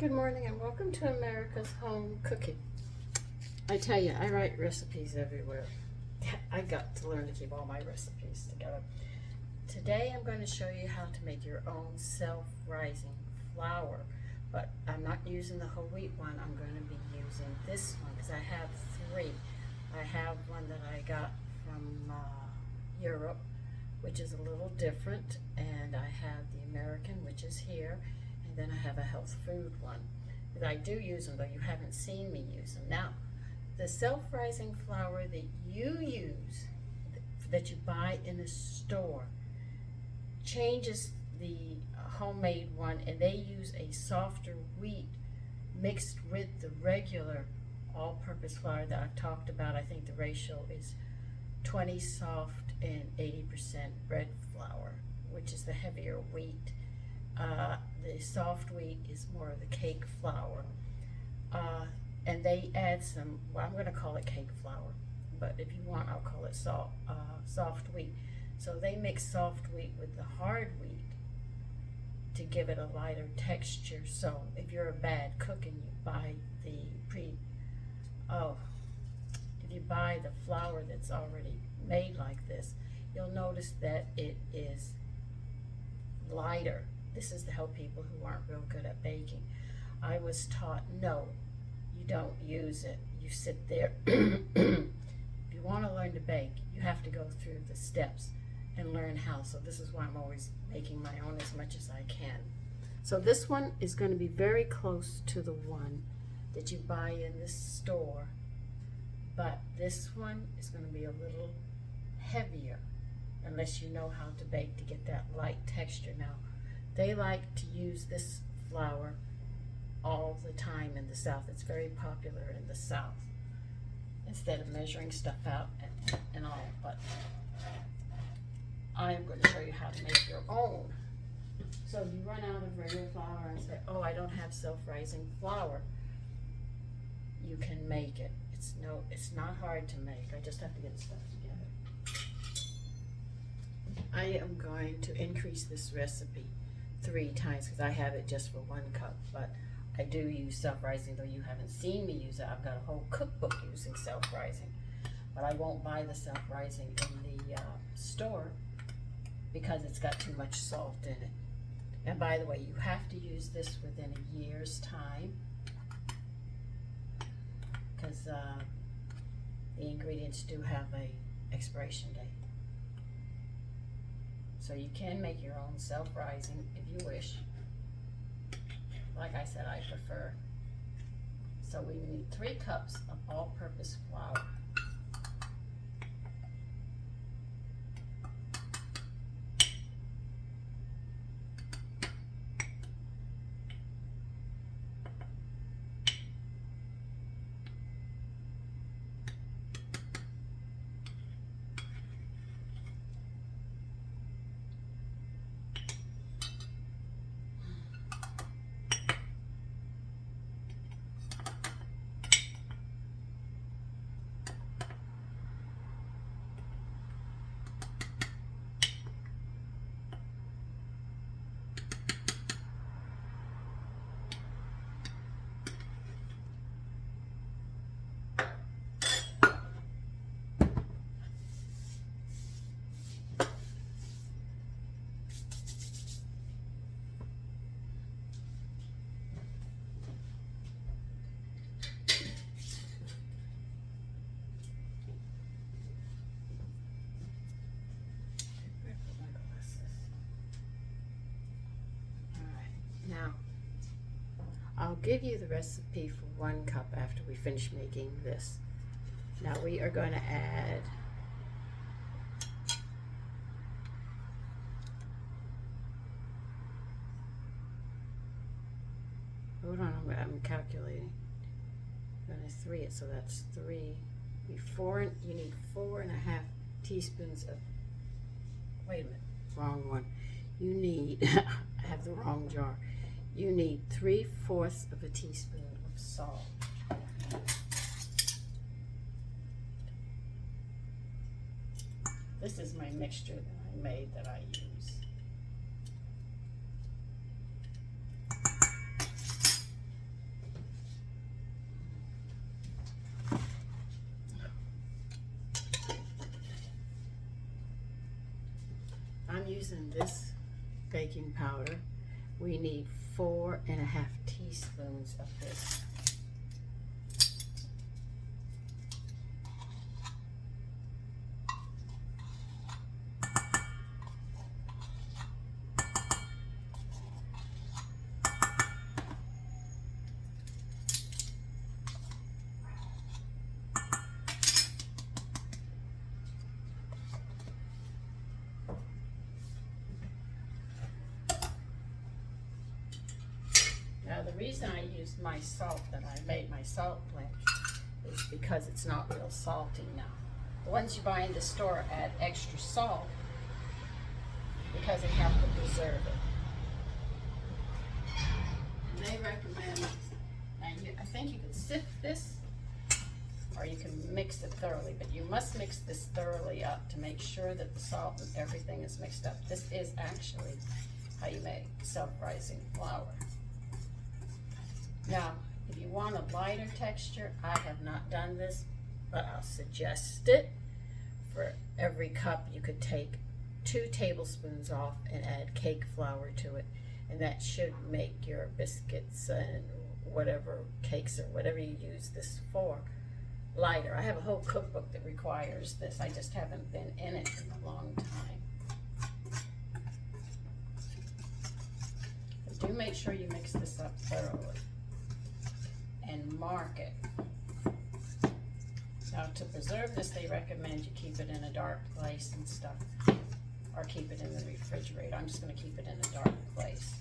Good morning and welcome to America's Home Cooking. I tell you, I write recipes everywhere. I got to learn to keep all my recipes together. Today I'm going to show you how to make your own self-rising flour, but I'm not using the whole wheat one. I'm going to be using this one because I have three. I have one that I got from Europe, which is a little different, and I have the American, which is here. And then I have a health food one. But I do use them, though you haven't seen me use them. Now, the self-rising flour that you use, that you buy in the store, changes the homemade one, and they use a softer wheat mixed with the regular all-purpose flour that I've talked about. I think the ratio is 20 soft and 80% bread flour, which is the heavier wheat. The soft wheat is more of the cake flour, and they add some, well, I'm going to call it cake flour, but if you want, I'll call it soft wheat. So they mix soft wheat with the hard wheat to give it a lighter texture. So if you're a bad cook and you buy if you buy the flour that's already made like this, you'll notice that it is lighter. This is to help people who aren't real good at baking. I was taught, no, you don't use it. You sit there. If you want to learn to bake, you have to go through the steps and learn how. So this is why I'm always making my own as much as I can. So this one is going to be very close to the one that you buy in the store, but this one is going to be a little heavier unless you know how to bake to get that light texture. Now, they like to use this flour all the time in the South. It's very popular in the South, instead of measuring stuff out and all. But I am going to show you how to make your own. So if you run out of regular flour and say, oh, I don't have self-rising flour, you can make it. It's not hard to make. I just have to get stuff together. I am going to increase this recipe 3 times because I have it just for 1 cup, but I do use self-rising, though you haven't seen me use it. I've got a whole cookbook using self-rising, but I won't buy the self-rising in the store because it's got too much salt in it. And by the way, you have to use this within a year's time because the ingredients do have a expiration date. So you can make your own self-rising if you wish. Like I said, I prefer. So we need 3 cups of all-purpose flour. Now, I'll give you the recipe for 1 cup after we finish making this. Now we are going to add hold on, I'm calculating. I'm going to 3 it, so that's 3. You need 4.5 teaspoons of, wait a minute, wrong one. You need, I have the wrong jar. You need 3/4 of a teaspoon of salt. This is my mixture that I made that I use. using this baking powder, we need 4.5 teaspoons of this. Now the reason I used my salt that I made my salt blend is because it's not real salty now. The ones you buy in the store add extra salt because they have to preserve it. And they recommend, I think you can sift this or you can mix it thoroughly, but you must mix this thoroughly up to make sure that the salt and everything is mixed up. This is actually how you make self-rising flour. Now, if you want a lighter texture, I have not done this, but I'll suggest it. For every cup, you could take 2 tablespoons off and add cake flour to it, and that should make your biscuits and whatever cakes or whatever you use this for lighter. I have a whole cookbook that requires this. I just haven't been in it in a long time. But do make sure you mix this up thoroughly and mark it. Now to preserve this, they recommend you keep it in a dark place and stuff, or keep it in the refrigerator. I'm just going to keep it in a dark place.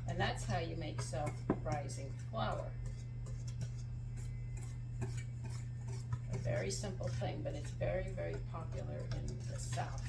And that's how you make self-rising flour. A very simple thing, but it's very, very popular in the South.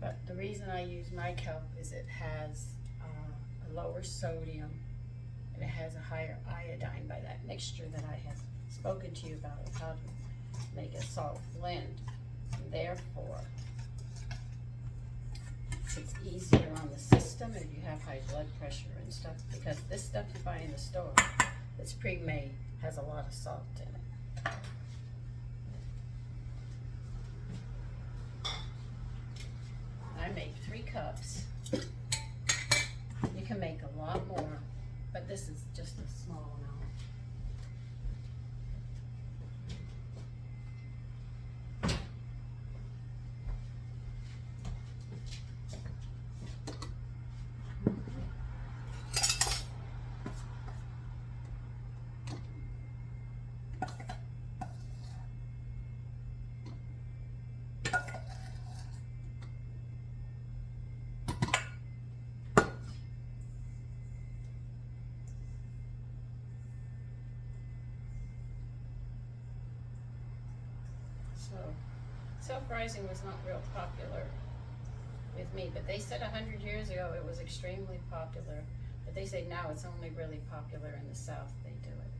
But the reason I use my kelp is it has a lower sodium and it has a higher iodine by that mixture that I have spoken to you about how to make a salt blend. And therefore, it's easier on the system if you have high blood pressure and stuff, because this stuff you buy in the store that's pre-made has a lot of salt in it. I made 3 cups. You can make a lot more, but this is just a small amount. So, self-rising was not real popular with me, but they said 100 years ago it was extremely popular. But they say now it's only really popular in the South, they do it.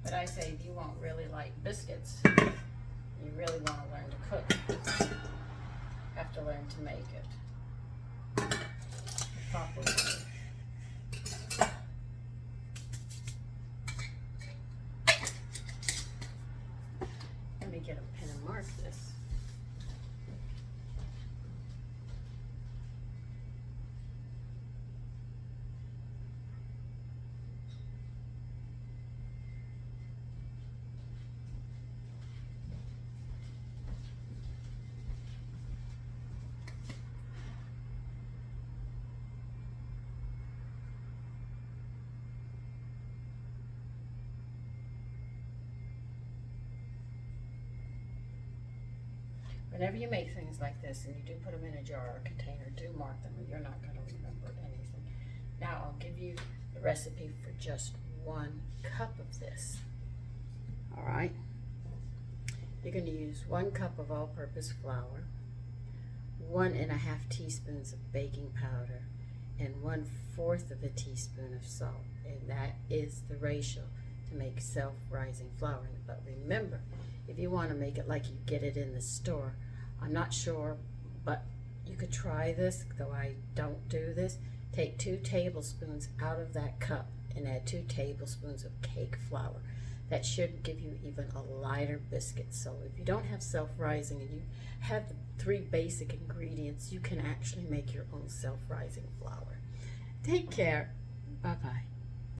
But I say if you want really light biscuits, you really want to learn to cook. You have to learn to make it the proper way. Let me get a pen and mark this. Whenever you make things like this and you do put them in a jar or container, do mark them or you're not going to remember anything. Now I'll give you the recipe for just 1 cup of this. All right. You're going to use 1 cup of all-purpose flour, 1.5 teaspoons of baking powder, and 1/4 of a teaspoon of salt. And that is the ratio to make self-rising flour. But remember, if you want to make it like you get it in the store, I'm not sure, but you could try this, though I don't do this. Take 2 tablespoons out of that cup and add 2 tablespoons of cake flour. that should give you even a lighter biscuit. So if you don't have self-rising and you have the 3 basic ingredients, you can actually make your own self-rising flour. Take care. Bye-bye.